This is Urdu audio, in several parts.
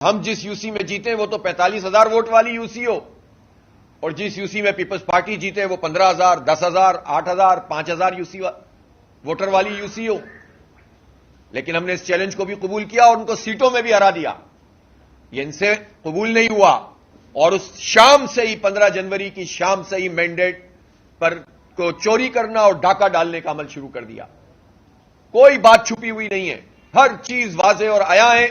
ہم جس یو سی میں جیتے وہ تو 45,000 ووٹ والی یو سی ہو، اور جس یو سی میں پیپلز پارٹی جیتے وہ 15,000 10,000 8,000 5,000 یو سی ووٹر والی یو سی ہو. لیکن ہم نے اس چیلنج کو بھی قبول کیا اور ان کو سیٹوں میں بھی ہرا دیا. یہ ان سے قبول نہیں ہوا، اور اس شام سے ہی 15 جنوری کی شام سے ہی مینڈیٹ پر کو چوری کرنا اور ڈاکہ ڈالنے کا عمل شروع کر دیا. کوئی بات چھپی ہوئی نہیں ہے، ہر چیز واضح اور عیاں ہے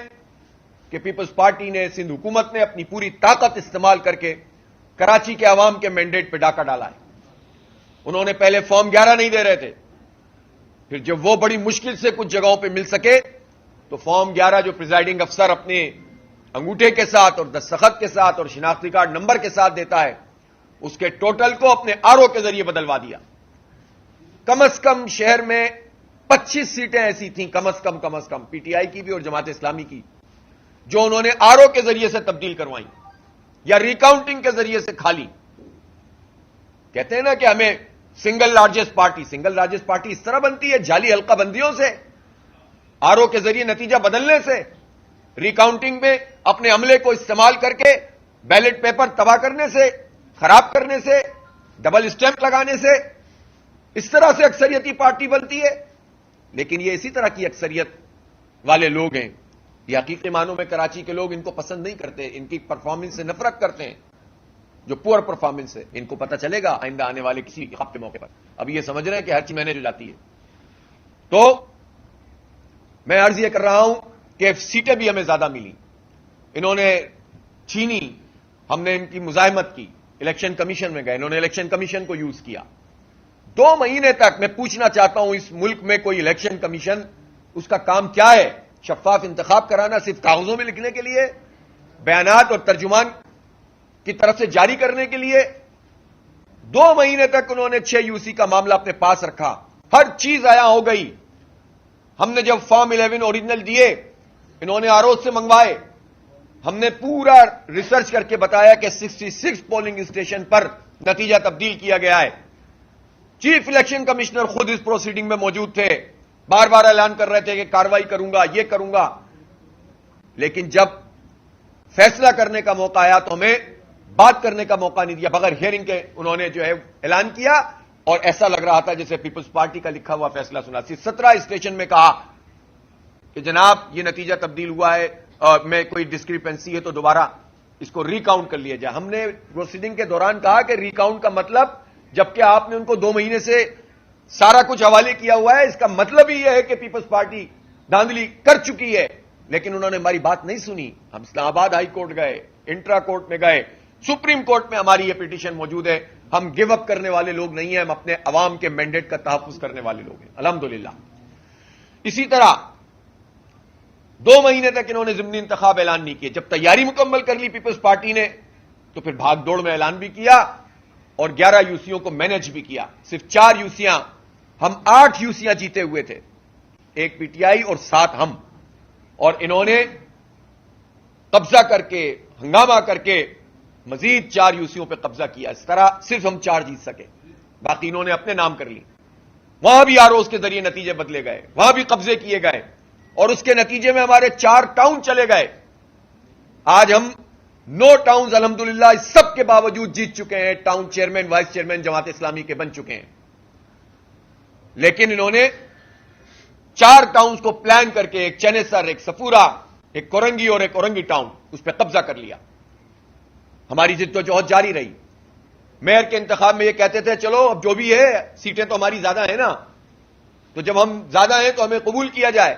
کہ پیپلز پارٹی نے، سندھ حکومت نے اپنی پوری طاقت استعمال کر کے کراچی کے عوام کے مینڈیٹ پہ ڈاکہ ڈالا ہے. انہوں نے پہلے فارم 11 نہیں دے رہے تھے، پھر جب وہ بڑی مشکل سے کچھ جگہوں پہ مل سکے تو فارم 11 جو پریزائڈنگ افسر اپنے انگوٹھے کے ساتھ اور دستخط کے ساتھ اور شناختی کارڈ نمبر کے ساتھ دیتا ہے، اس کے ٹوٹل کو اپنے آر او کے ذریعے بدلوا دیا. کم از کم شہر میں 25 سیٹیں ایسی تھیں، کم از کم پی ٹی آئی کی بھی اور جماعت اسلامی کی، جو انہوں نے آر او کے ذریعے سے تبدیل کروائیں یا ریکاؤنٹنگ کے ذریعے سے کھالی. کہتے ہیں نا کہ ہمیں سنگل لارجسٹ پارٹی اس طرح بنتی ہے، جعلی حلقہ بندیوں سے، آر او کے ذریعے نتیجہ بدلنے سے، ریکاؤنٹنگ میں اپنے عملے کو استعمال کر کے بیلٹ پیپر تباہ کرنے سے، خراب کرنے سے، ڈبل اسٹیمپ لگانے سے. اس طرح سے اکثریتی پارٹی بنتی ہے. لیکن یہ اسی طرح کی اکثریت والے لوگ ہیں. یہ حقیقی معنوں میں کراچی کے لوگ ان کو پسند نہیں کرتے، ان کی پرفارمنس سے نفرت کرتے ہیں، جو پور پرفارمنس ہے. ان کو پتہ چلے گا آئندہ آنے والے کسی خط کے موقع پر. ابھی یہ سمجھ رہے ہیں کہ ہر چیز میں نے جو جاتی ہے. تو میں عرض یہ کر رہا ہوں کہ سیٹیں بھی ہمیں زیادہ ملی، انہوں نے چھینی، ہم نے ان کی مزاحمت کی. الیکشن کمیشن میں گئے، انہوں نے الیکشن کمیشن کو یوز کیا. 2 مہینے تک میں پوچھنا چاہتا ہوں، اس ملک میں کوئی الیکشن کمیشن، اس کا کام کیا ہے؟ شفاف انتخاب کرانا صرف کاغذوں میں لکھنے کے لیے، بیانات اور ترجمان کی طرف سے جاری کرنے کے لیے؟ 2 مہینے تک انہوں نے 6 یو سی کا معاملہ اپنے پاس رکھا، ہر چیز عیاں ہو گئی. ہم نے جب فارم 11 اوریجنل دیے، انہوں نے آروز سے منگوائے، ہم نے پورا ریسرچ کر کے بتایا کہ 66 پولنگ اسٹیشن پر نتیجہ تبدیل کیا گیا ہے. چیف الیکشن کمشنر خود اس پروسیڈنگ میں موجود تھے، بار بار اعلان کر رہے تھے کہ کارروائی کروں گا، یہ کروں گا. لیکن جب فیصلہ کرنے کا موقع آیا تو ہمیں بات کرنے کا موقع نہیں دیا، بغیر ہیئرنگ کے انہوں نے جو ہے اعلان کیا، اور ایسا لگ رہا تھا جیسے پیپلز پارٹی کا لکھا ہوا فیصلہ سنا. 17 اسٹیشن میں کہا کہ جناب یہ نتیجہ تبدیل ہوا ہے، میں کوئی ڈسکریپنسی ہے تو دوبارہ اس کو ریکاؤنٹ کر لیا جائے. ہم نے پروسیڈنگ کے دوران کہا کہ ریکاؤنٹ کا مطلب، جبکہ آپ نے ان کو 2 مہینے سے سارا کچھ حوالے کیا ہوا ہے، اس کا مطلب ہی یہ ہے کہ پیپلز پارٹی دھاندلی کر چکی ہے. لیکن انہوں نے ہماری بات نہیں سنی. ہم اسلام آباد ہائی کورٹ گئے، انٹرا کورٹ میں گئے، سپریم کورٹ میں ہماری یہ پٹیشن موجود ہے. ہم گیو اپ کرنے والے لوگ نہیں ہیں، ہم اپنے عوام کے مینڈیٹ کا تحفظ کرنے والے لوگ ہیں الحمدللہ. اسی طرح 2 مہینے تک انہوں نے ضمنی انتخاب اعلان نہیں کیے. جب تیاری مکمل کر لی پیپلز پارٹی نے تو پھر بھاگ دوڑ میں اعلان بھی کیا اور 11 یوسیوں کو مینج بھی کیا. صرف 4 یوسیاں، ہم 8 یوسیاں جیتے ہوئے تھے، 1 پی ٹی آئی اور 7 ہم، اور انہوں نے قبضہ کر کے، ہنگامہ کر کے مزید 4 یوسیوں پہ قبضہ کیا. اس طرح صرف ہم 4 جیت سکے، باقی انہوں نے اپنے نام کر لی. وہاں بھی آر اوز کے ذریعے نتیجے بدلے گئے، وہاں بھی قبضے کیے گئے، اور اس کے نتیجے میں ہمارے 4 ٹاؤن چلے گئے. آج ہم 9 ٹاؤنز الحمدللہ اس سب کے باوجود جیت چکے ہیں. Town chairman, vice chairman Jamaat Islami کے بن چکے ہیں. لیکن انہوں نے 4 ٹاؤنز کو پلان کر کے، ایک چنیسر، ایک سفورا، ایک کورنگی اور ایک اورنگی ٹاؤن، اس پہ قبضہ کر لیا. ہماری جدوجہد جاری رہی. میئر کے انتخاب میں یہ کہتے تھے چلو اب جو بھی ہے، سیٹیں تو ہماری زیادہ ہیں نا، تو جب ہم زیادہ ہیں تو ہمیں قبول کیا جائے.